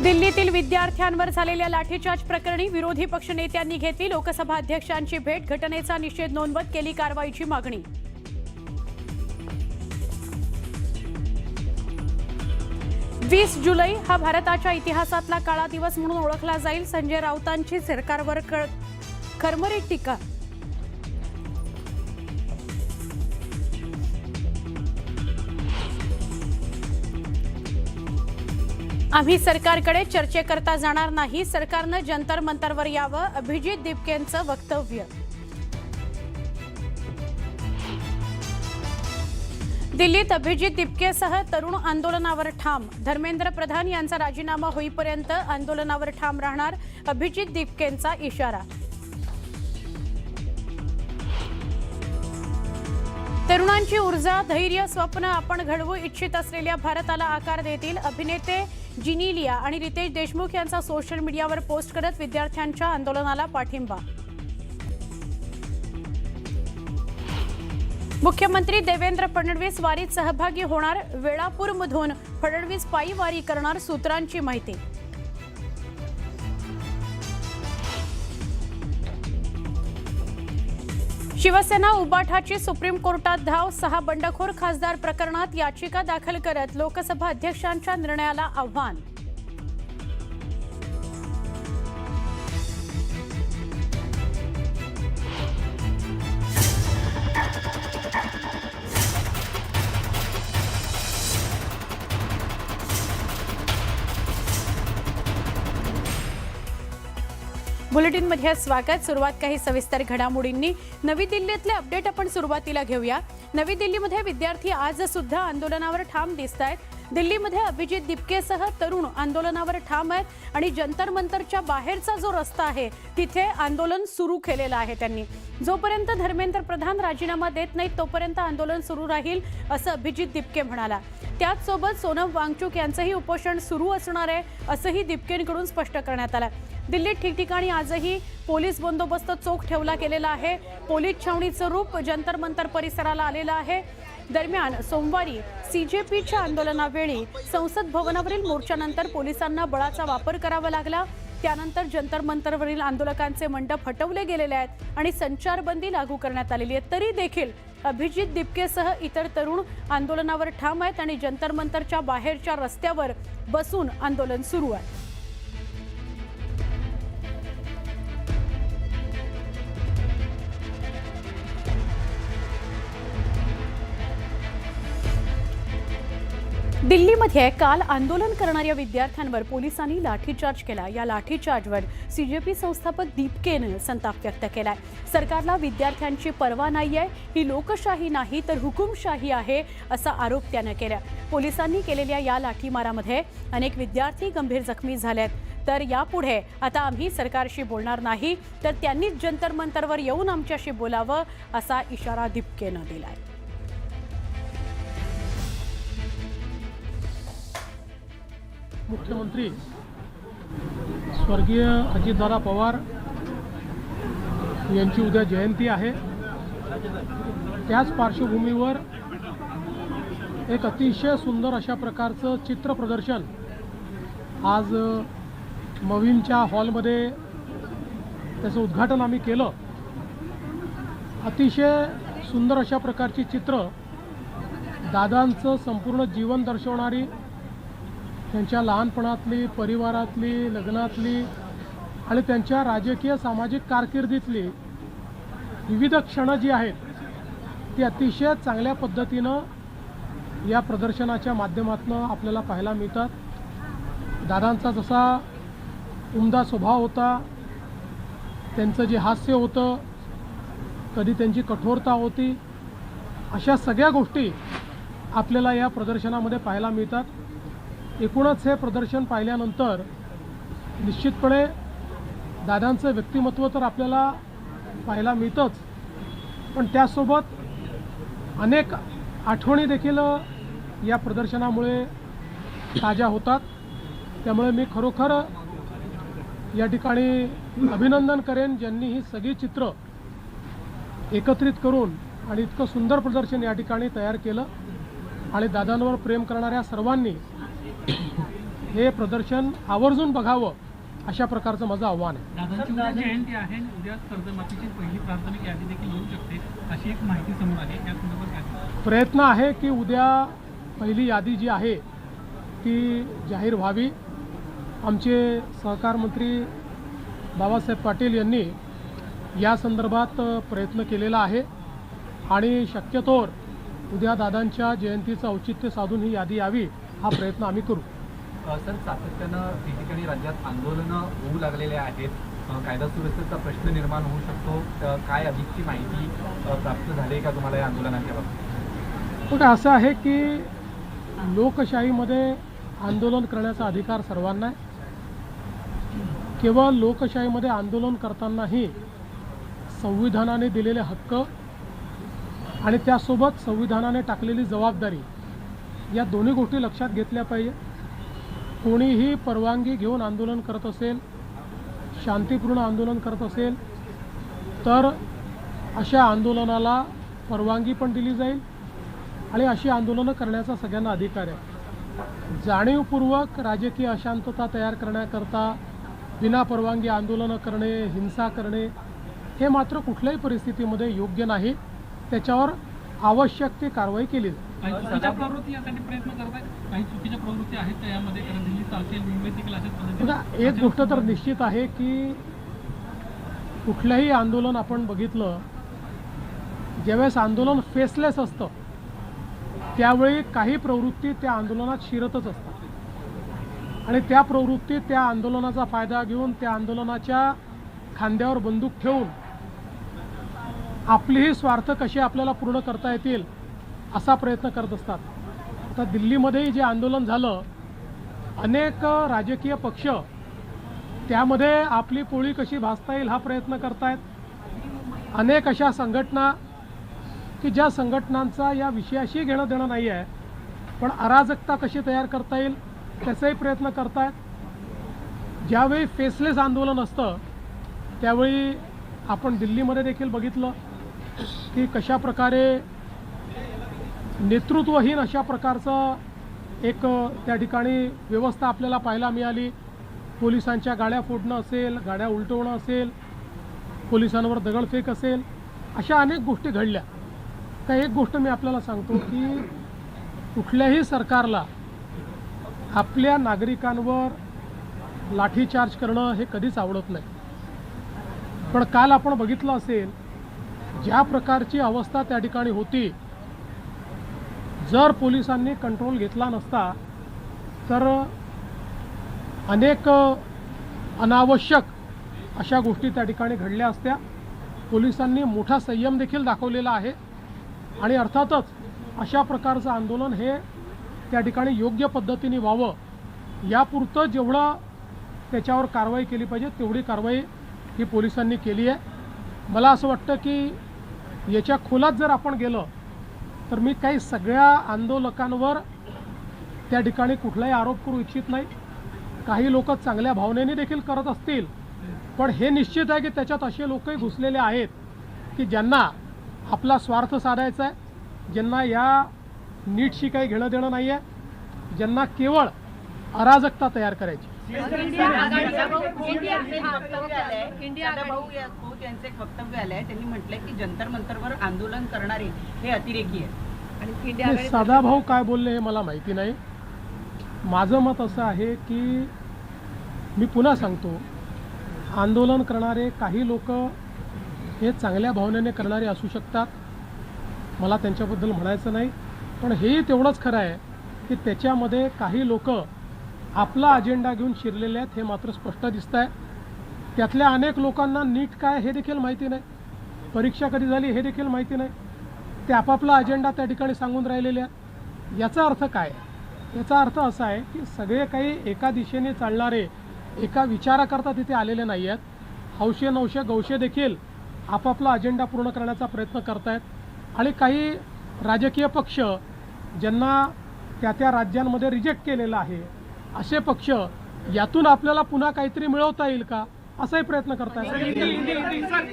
दिल्लीतील विद्यार्थ्यांवर झालेल्या लाठीचार्ज प्रकरणी विरोधी पक्षनेत्यांनी घेतली लोकसभा अध्यक्षांची भेट। घटनेचा निषेध नोंदवत केली कारवाईची मागणी। 20 जुलै हा भारताच्या इतिहासातला काळा दिवस म्हणून ओळखला जाईल। संजय राऊतांची सरकारवर खरमरीत टीका। आम्ही सरकारकडे चर्चेकरता जाणार नाही, सरकारनं जंतर मंतरवर यावं, अभिजित दिपकेंचं वक्तव्य। दिल्लीत अभिजित दिपकेसह तरुण आंदोलनावर ठाम। धर्मेंद्र प्रधान यांचा राजीनामा होईपर्यंत आंदोलनावर ठाम राहणार, अभिजित दिपकेंचा इशारा। तरुणांची ऊर्जा, धैर्य, स्वप्न आपण घडवू इच्छित असलेल्या भारताला आकार देतील। अभिनेते जिनीलिया आणि रितेश देशमुख यांचा सोशल मीडियावर पोस्ट करत विद्यार्थ्यांच्या आंदोलनाला पाठिंबा। मुख्यमंत्री देवेंद्र फडणवीस वारीत सहभागी होणार। वेळापूरमधून फडणवीस पायी वारी करणार, सूत्रांची माहिती। शिवसेना उबाठाची सुप्रीम कोर्टात धाव। 6 बंडखोर खासदार प्रकरणात याचिका दाखल करत लोकसभा अध्यक्षांच्या निर्णयाला आव्हान। बुलेटिनमध्ये स्वागत। सुरुवात काही सविस्तर घडामोडींनी। नवी दिल्लीतले अपडेट आपण सुरुवातीला घेऊया। नवी दिल्लीमध्ये विद्यार्थी आज सुद्धा आंदोलनावर ठाम दिसतायत। दिल्लीमध्ये अभिजित दिपकेसह तरुण आंदोलनावर ठाम आहेत आणि जंतर मंतरच्या बाहेरचा जो रस्ता आहे तिथे आंदोलन सुरू केलेलं आहे त्यांनी। जोपर्यंत धर्मेंद्र प्रधान राजीनामा देत नाहीत तोपर्यंत आंदोलन सुरू राहील असं अभिजित दिपके म्हणाला। त्याचसोबत सोनम वांगचुक यांचंही उपोषण सुरू असणार आहे असंही दिपकेंकडून स्पष्ट करण्यात आलं। दिल्लीत ठिकठिकाणी आजही पोलीस बंदोबस्त चोख ठेवला गेलेला आहे। पोलीस छावणीचं रूप जंतर मंतर परिसराला आलेलं आहे। दरम्यान सोमवारी सीजेपीच्या आंदोलनावेळी संसद भवनावरील मोर्चानंतर पोलिसांना बळाचा वापर करावा लागला। त्यानंतर जंतर मंतरवरील आंदोलकांचे मंडप हटवले गेलेले आहेत आणि संचारबंदी लागू करण्यात आलेली आहे। तरी देखील अभिजित दिपकेसह इतर तरुण आंदोलनावर ठाम आहेत आणि जंतर मंतरच्या बाहेरच्या रस्त्यावर बसून आंदोलन सुरू आहे। दिल्लीमध्ये काल आंदोलन करणाऱ्या विद्यार्थ्यांवर पोलिसांनी लाठीचार्ज केला। या लाठीचार्जवर सीजेपी संस्थापक दिपकेने संताप व्यक्त केलाय। सरकारला विद्यार्थ्यांची पर्वा नाहीये, ही लोकशाही नाही तर हुकुमशाही आहे असा आरोप त्याने केला। पोलिसांनी केलेल्या या लाठीमारामध्ये अनेक विद्यार्थी गंभीर जखमी झालेत। तर यापुढे आता आम्ही सरकारशी बोलणार नाही तर त्यांनीच जंतर मंतरवर येऊन आमच्याशी बोलावं असा इशारा दिपकेने दिलाय। मुख्यमंत्री स्वर्गीय अजितदादा पवार यांची उद्या जयंती आहे। त्याच पार्श्वभूमीवर एक अतिशय सुंदर अशा प्रकारचं चित्र प्रदर्शन आज मविनच्या हॉलमध्ये त्याचं उद्घाटन आम्ही केलं। अतिशय सुंदर अशा प्रकारची चित्र दादांचं संपूर्ण जीवन दर्शवणारी, त्यांच्या लहानपणातली, परिवारातली, लग्नातली आणि त्यांच्या राजकीय सामाजिक कारकिर्दीतली विविध क्षणं जी आहेत ती अतिशय चांगल्या पद्धतीनं या प्रदर्शनाच्या माध्यमातून आपल्याला पाहायला मिळतात। दादांचा जसा उमदा स्वभाव होता, त्यांचं जे हास्य होतं, कधी त्यांची कठोरता होती, अशा सगळ्या गोष्टी आपल्याला या प्रदर्शनामध्ये पाहायला मिळतात। एकूणच हे प्रदर्शन पाहिल्यानंतर निश्चितपणे दादांचं व्यक्तिमत्व तर आपल्याला पाहायला मिळतंच, पण त्यासोबत अनेक आठवणी देखील या प्रदर्शनामुळे ताज्या होतात। त्यामुळे मी खरोखर या ठिकाणी अभिनंदन करेन ज्यांनी ही सगळी चित्र एकत्रित करून आणि इतकं सुंदर प्रदर्शन या ठिकाणी तयार केलं। आणि दादांवर प्रेम करणाऱ्या सर्वांनी हे प्रदर्शन आवर्जून बघावं अशा प्रकारचं माझं आव्हान आहे. दादांची उद्या जयंती आहे. उद्या कर्जमाफीची पहिली प्राथमिक यादी देखील येऊ शकते अशी एक माहिती समोर आली. या संदर्भात काय? प्रयत्न आहे की उद्या पहिली यादी जी आहे ती जाहीर व्हावी. आमचे सहकार मंत्री बाबासाहेब पाटील यांनी या संदर्भात प्रयत्न केलेला आहे आणि शक्यतोवर उद्या दादांच्या जयंतीचं औचित्य साधून ही यादी यावी हा प्रयत्न आम्ही करू. सर, सातत्यानं ठिकठिकाणी राज्यात आंदोलनं होऊ लागलेले आहेत. कायदा सुव्यवस्थेचा प्रश्न निर्माण होऊ शकतो. काय अधिकची माहिती प्राप्त झाली आहे का तुम्हाला या आंदोलनाच्या बाबतीत? पण असं आहे की लोकशाहीमध्ये आंदोलन करण्याचा अधिकार सर्वांना आहे. केवळ लोकशाहीमध्ये आंदोलन करतानाही संविधानाने दिलेले हक्क आणि त्यासोबत संविधानाने टाकलेली जबाबदारी या दोन्ही गोष्टी लक्षात घेतल्या पाहिजे. कोणीही परवानगी घेऊन आंदोलन करत असेल, शांतिपूर्ण आंदोलन करत असेल तर अशा आंदोलनाला परवानगी पण दिली जाईल आणि अशी आंदोलनं करण्याचा सगळ्यांना अधिकार आहे. जाणीवपूर्वक राजकीय अशांतता तयार करण्याकरता विनापरवानगी आंदोलनं करणे, हिंसा करणे हे मात्र कुठल्याही परिस्थितीमध्ये योग्य नाही. त्याच्यावर आवश्यक ती कारवाई केली जाईल. काही चुकीच्या प्रवृत्ती यासाठी प्रयत्न करत आहेत. काही चुकीच्या प्रवृत्ती आहेत त्या यामध्ये, कारण दिल्ली चालतील, मुंबई देखील अशाच बघा, पद्धतीने एक गोष्ट तर निश्चित आहे की कुठलंही आंदोलन आपण बघितलं, ज्यावेळेस आंदोलन फेसलेस असतं त्यावेळी काही प्रवृत्ती त्या आंदोलनात शिरतच असतात आणि त्या प्रवृत्ती त्या आंदोलनाचा फायदा घेऊन त्या आंदोलनाच्या खांद्यावर बंदूक ठेवून आपलेही स्वार्थ कसे आपल्याला पूर्ण करता येतील असा प्रयत्न करत असतात. आता दिल्लीमध्येही जे आंदोलन झालं, अनेक राजकीय पक्ष त्यामध्ये आपली पोळी कशी भाजता येईल हा प्रयत्न करतायत. अनेक अशा संघटना की ज्या संघटनांचा या विषयाशी घेणं देणं नाही आहे, पण अराजकता कशी तयार करता येईल त्याचाही प्रयत्न करतायत. ज्यावेळी फेसलेस आंदोलन असतं त्यावेळी आपण दिल्लीमध्ये देखील बघितलं की कशा प्रकारे नेतृत्वहीन अशा प्रकारचं एक त्या ठिकाणी व्यवस्था आपल्याला पाहायला मिळाली. पोलिसांच्या गाड्या फोडणं असेल, गाड्या उलटवणं असेल, पोलिसांवर दगडफेक असेल, अशा अनेक गोष्टी घडल्या. तर एक गोष्ट मी आपल्याला सांगतो की कुठल्याही सरकारला आपल्या नागरिकांवर लाठीचार्ज करणं हे कधीच आवडत नाही. पण काल आपण बघितलं असेल ज्या प्रकारची अवस्था त्या ठिकाणी होती, जर पोलिसांनी कंट्रोल घेतला नसता तर अनेक अनावश्यक अशा गोष्टी त्या ठिकाणी घडल्या असत्या. पोलिसांनी मोठा संयम देखील दाखवलेला आहे आणि अर्थातच अशा प्रकारचं आंदोलन हे त्या ठिकाणी योग्य पद्धतीने व्हावं यापुरतं जेवढं त्याच्यावर कारवाई केली पाहिजे तेवढी कारवाई ही पोलिसांनी केली आहे. मला असं वाटतं की याच्या खोलात जर आपण गेलं तर मी काही सगळ्या आंदोलकांवर त्या ठिकाणी कुठलाही आरोप करू इच्छित नाही. काही लोक चांगल्या भावनेने देखील करत असतील, पण हे निश्चित आहे की त्याच्यात असे लोकही घुसलेले आहेत की ज्यांना आपला स्वार्थ साधायचा आहे, ज्यांना या नीटशी काही घेणं देणं नाही आहे, ज्यांना केवळ अराजकता तयार करायची. त्यांचे वक्तव्य आलंय. त्यांनी म्हटलंय की जंतर मंतरवर आंदोलन करणारे हे अतिरेकी आहेत आणि सदाभाऊ काय बोलले हे मला माहिती नाही. माझं मत असं आहे की मी पुन्हा सांगतो, आंदोलन करणारे काही लोक हे चांगल्या भावनेने करणारे असू शकतात, मला त्यांच्याबद्दल म्हणायचं नाही. पण हेही तेवढंच खरं आहे की त्याच्यामध्ये काही लोक आपला अजेंडा घेऊन शिरलेले आहेत हे मात्र स्पष्ट दिसत आहे. त्यातल्या अनेक लोकांना नीट काय हे देखील माहिती नाही, परीक्षा कधी झाली हे देखील माहिती नाही. ते आपापला अजेंडा त्या ठिकाणी सांगून राहिलेले आहेत. याचा अर्थ काय? याचा अर्थ असा आहे की सगळे काही एका दिशेने चालणारे, एका विचाराकरता तिथे आलेले नाही आहेत. हौशे नवशे गौशे देखील आपापला अजेंडा पूर्ण करण्याचा प्रयत्न करत आहेत आणि काही राजकीय पक्ष ज्यांना त्या त्या राज्यांमध्ये रिजेक्ट केलेलं आहे असे पक्ष यातून आपल्याला पुन्हा काहीतरी मिळवता येईल का असाही प्रयत्न करतात.